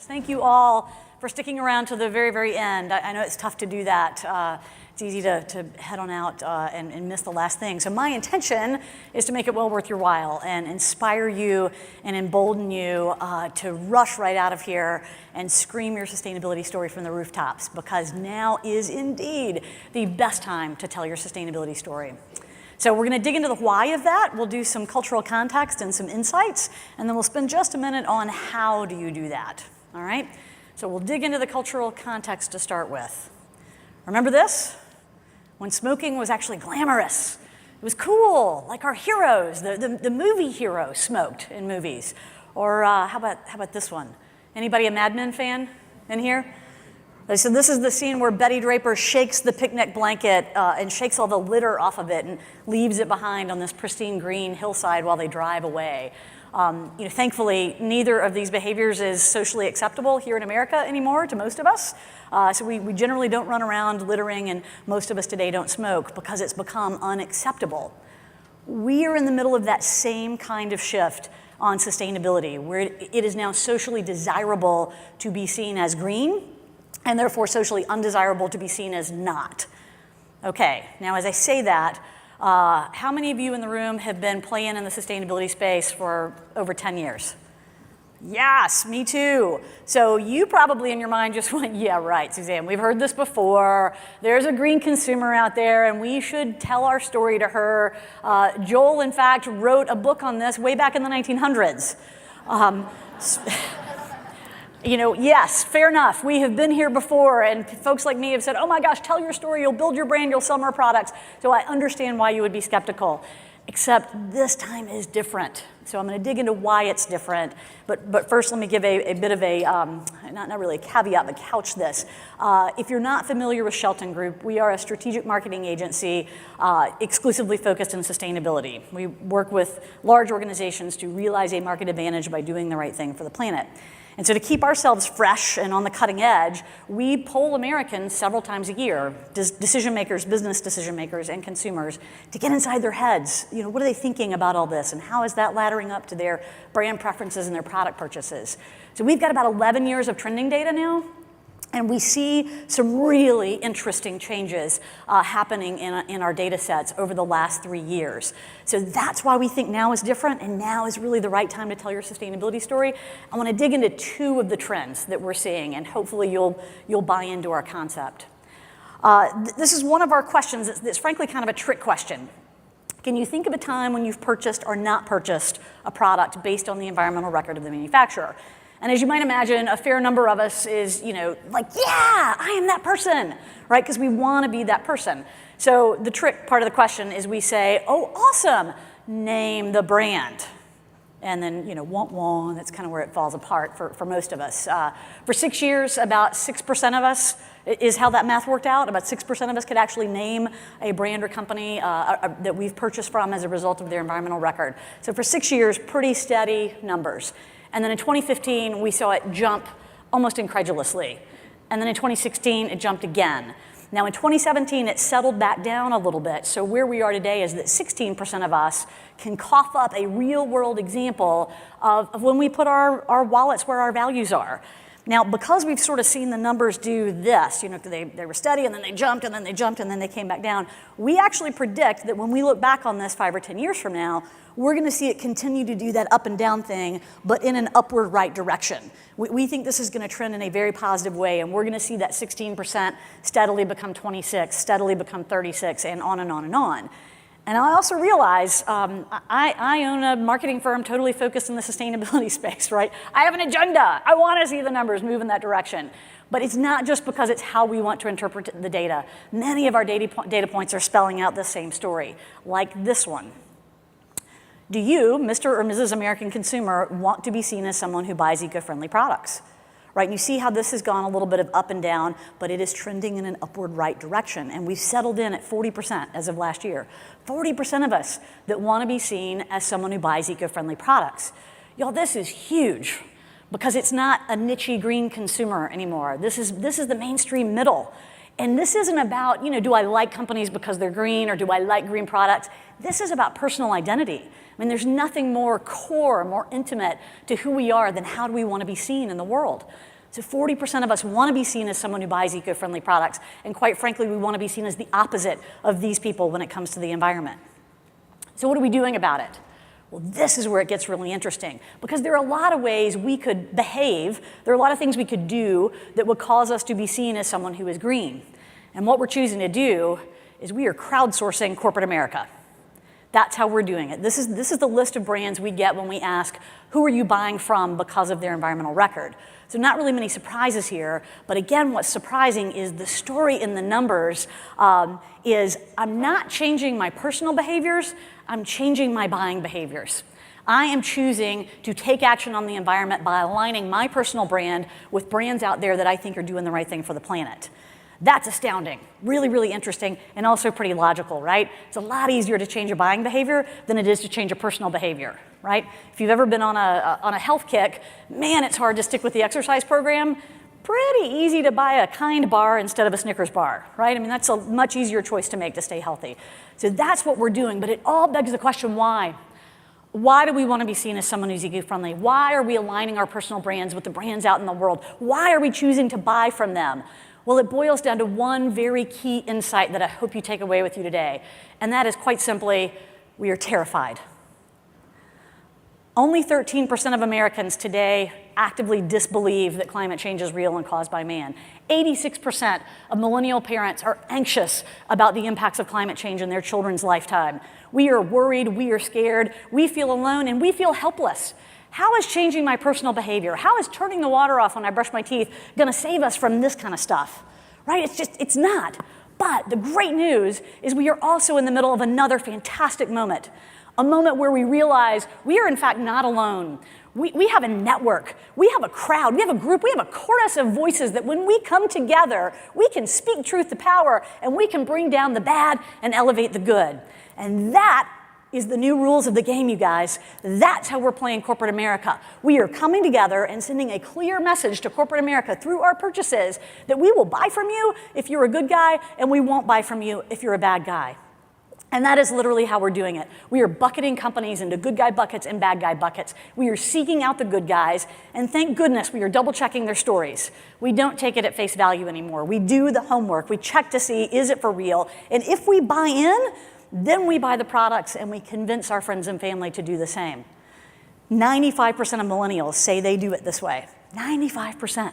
Thank you all for sticking around to the very, very end. I know it's tough to do that. It's easy to head on out and miss the last thing. So my intention is to make it well worth your while and inspire you and embolden you to rush right out of here and scream your sustainability story from the rooftops, because now is indeed the best time to tell your sustainability story. So we're going to dig into the why of that. We'll do some cultural context and some insights, and then we'll spend just a minute on how do you do that, all right? So we'll dig into the cultural context to start with. Remember this? When smoking was actually glamorous. It was cool, like our heroes, the movie heroes smoked in movies. Or how about this one? Anybody a Mad Men fan in here? So this is the scene where Betty Draper shakes the picnic blanket and shakes all the litter off of it and leaves it behind on this pristine green hillside while they drive away. Thankfully, neither of these behaviors is socially acceptable here in America anymore to most of us. So we generally don't run around littering, and most of us today don't smoke because it's become unacceptable. We are in the middle of that same kind of shift on sustainability, where it is now socially desirable to be seen as green, and therefore socially undesirable to be seen as not. Okay, now as I say that, how many of you in the room have been playing in the sustainability space for over 10 years? Yes, me too. So you probably in your mind just went, yeah, right, Suzanne, we've heard this before. There's a green consumer out there and we should tell our story to her. Joel, in fact, wrote a book on this way back in the 1900s. Yes, fair enough. We have been here before, and folks like me have said, oh my gosh, tell your story, you'll build your brand, you'll sell more products. So I understand why you would be skeptical, except this time is different. So I'm going to dig into why it's different. But first, let me give a bit of a, not really a caveat, but couch this. If you're not familiar with Shelton Group, we are a strategic marketing agency exclusively focused on sustainability. We work with large organizations to realize a market advantage by doing the right thing for the planet. And so to keep ourselves fresh and on the cutting edge, we poll Americans several times a year, decision makers, business decision makers, and consumers, to get inside their heads. What are they thinking about all this, and how is that laddering up to their brand preferences and their product purchases? So we've got about 11 years of trending data now, and we see some really interesting changes happening in our data sets over the last 3 years. So that's why we think now is different, and now is really the right time to tell your sustainability story. I want to dig into two of the trends that we're seeing, and hopefully you'll buy into our concept. This is one of our questions that's frankly kind of a trick question. Can you think of a time when you've purchased or not purchased a product based on the environmental record of the manufacturer? And as you might imagine, a fair number of us is, like, yeah, I am that person, right? Because we want to be that person. So the trick part of the question is we say, oh, awesome, name the brand. And then, womp womp, that's kind of where it falls apart for most of us. For 6 years, about 6% of us is how that math worked out. About 6% of us could actually name a brand or company that we've purchased from as a result of their environmental record. So for 6 years, pretty steady numbers. And then in 2015, we saw it jump almost incredulously. And then in 2016, it jumped again. Now in 2017, it settled back down a little bit. So where we are today is that 16% of us can cough up a real world example of when we put our wallets where our values are. Now, because we've sort of seen the numbers do this, they were steady and then they jumped and then they jumped and then they came back down, we actually predict that when we look back on this 5 or 10 years from now, we're going to see it continue to do that up and down thing, but in an upward right direction. We think this is going to trend in a very positive way, and we're going to see that 16% steadily become 26, steadily become 36, and on and on and on. And I also realize I own a marketing firm totally focused in the sustainability space, right? I have an agenda. I want to see the numbers move in that direction. But it's not just because it's how we want to interpret the data. Many of our data points are spelling out the same story, like this one. Do you, Mr. or Mrs. American consumer, want to be seen as someone who buys eco-friendly products? Right, and you see how this has gone a little bit of up and down, but it is trending in an upward right direction. And we've settled in at 40% as of last year. 40% of us that want to be seen as someone who buys eco-friendly products. Y'all, this is huge because it's not a niche-y green consumer anymore. This is the mainstream middle. And this isn't about, do I like companies because they're green or do I like green products? This is about personal identity. I mean, there's nothing more core, more intimate to who we are than how do we want to be seen in the world. So 40% of us want to be seen as someone who buys eco-friendly products, and quite frankly, we want to be seen as the opposite of these people when it comes to the environment. So what are we doing about it? Well, this is where it gets really interesting, because there are a lot of ways we could behave, there are a lot of things we could do that would cause us to be seen as someone who is green. And what we're choosing to do is we are crowdsourcing corporate America. That's how we're doing it. This is the list of brands we get when we ask, who are you buying from because of their environmental record? So not really many surprises here, but again, what's surprising is the story in the numbers is I'm not changing my personal behaviors, I'm changing my buying behaviors. I am choosing to take action on the environment by aligning my personal brand with brands out there that I think are doing the right thing for the planet. That's astounding, really, really interesting, and also pretty logical, right? It's a lot easier to change a buying behavior than it is to change a personal behavior, right? If you've ever been on a health kick, man, it's hard to stick with the exercise program. Pretty easy to buy a Kind bar instead of a Snickers bar, right? I mean, that's a much easier choice to make to stay healthy. So that's what we're doing, but it all begs the question, why? Why do we want to be seen as someone who's eco-friendly? Why are we aligning our personal brands with the brands out in the world? Why are we choosing to buy from them? Well, it boils down to one very key insight that I hope you take away with you today, and that is quite simply, we are terrified. Only 13% of Americans today actively disbelieve that climate change is real and caused by man. 86% of millennial parents are anxious about the impacts of climate change in their children's lifetime. We are worried, we are scared, we feel alone, and we feel helpless. How is changing my personal behavior, how is turning the water off when I brush my teeth gonna save us from this kind of stuff, right? It's not. But the great news is we are also in the middle of another fantastic moment, a moment where we realize we are in fact not alone. We have a network, we have a crowd, we have a group, we have a chorus of voices that when we come together, we can speak truth to power and we can bring down the bad and elevate the good. And that is the new rules of the game, you guys. That's how we're playing corporate America. We are coming together and sending a clear message to corporate America through our purchases that we will buy from you if you're a good guy and we won't buy from you if you're a bad guy. And that is literally how we're doing it. We are bucketing companies into good guy buckets and bad guy buckets. We are seeking out the good guys, and thank goodness we are double checking their stories. We don't take it at face value anymore. We do the homework. We check to see, is it for real? And if we buy in, then we buy the products and we convince our friends and family to do the same. 95% of millennials say they do it this way. 95%.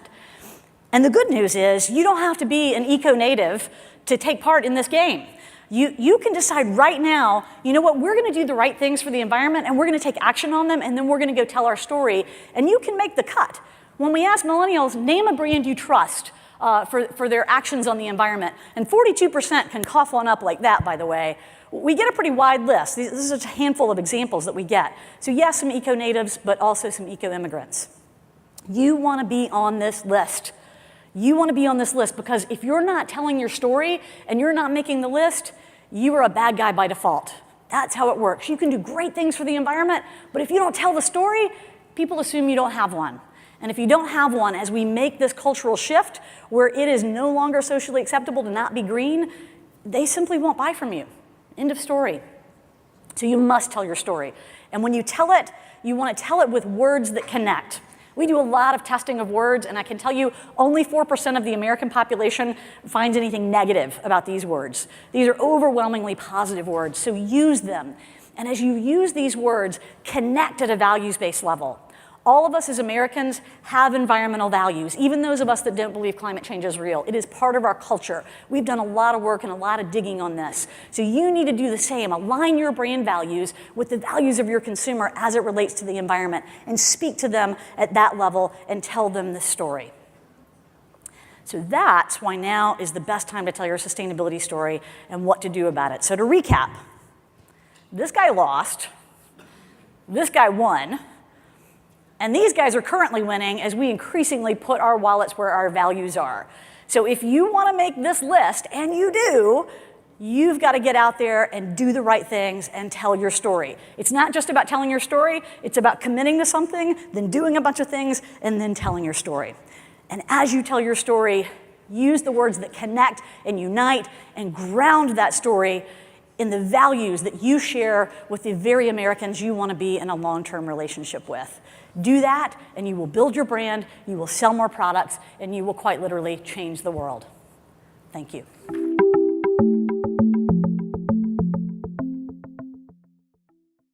And the good news is you don't have to be an eco-native to take part in this game. You can decide right now, you know what, we're gonna do the right things for the environment and we're gonna take action on them and then we're gonna go tell our story and you can make the cut. When we ask millennials, name a brand you trust for their actions on the environment, and 42% can cough one up like that, by the way, we get a pretty wide list. This is just a handful of examples that we get. So yes, some eco-natives, but also some eco-immigrants. You wanna be on this list. You wanna be on this list because if you're not telling your story and you're not making the list, you are a bad guy by default. That's how it works. You can do great things for the environment, but if you don't tell the story, people assume you don't have one. And if you don't have one, as we make this cultural shift where it is no longer socially acceptable to not be green, they simply won't buy from you. End of story. So you must tell your story. And when you tell it, you want to tell it with words that connect. We do a lot of testing of words, and I can tell you only 4% of the American population finds anything negative about these words. These are overwhelmingly positive words, so use them. And as you use these words, connect at a values-based level. All of us as Americans have environmental values, even those of us that don't believe climate change is real. It is part of our culture. We've done a lot of work and a lot of digging on this. So you need to do the same. Align your brand values with the values of your consumer as it relates to the environment and speak to them at that level and tell them the story. So that's why now is the best time to tell your sustainability story and what to do about it. So to recap, this guy lost, this guy won, and these guys are currently winning as we increasingly put our wallets where our values are. So if you want to make this list, and you do, you've got to get out there and do the right things and tell your story. It's not just about telling your story, it's about committing to something, then doing a bunch of things, and then telling your story. And as you tell your story, use the words that connect and unite and ground that story in the values that you share with the very Americans you want to be in a long-term relationship with. Do that, and you will build your brand, you will sell more products, and you will quite literally change the world. Thank you.